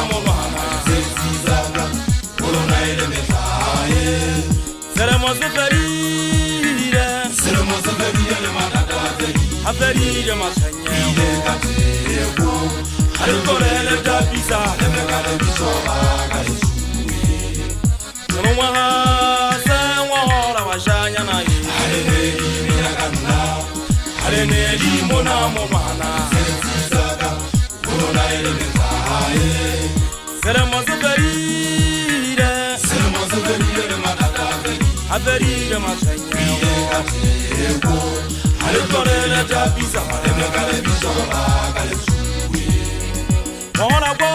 monana Sesizaga Corona ele me faye Seremos ferire Seremos ferire le manata Aferire masanya Ile katego Alcorele da pisa Le me kale bisoba kale suwe Nwa sa wora washanya na yi Alene minaganda Alene di mona monana Sesizaga Corona ele me faye Seremos ferire le manata Aferire masanya Ile katego Alcorele da pisa Le me kale bisoba kale suwe Mona bo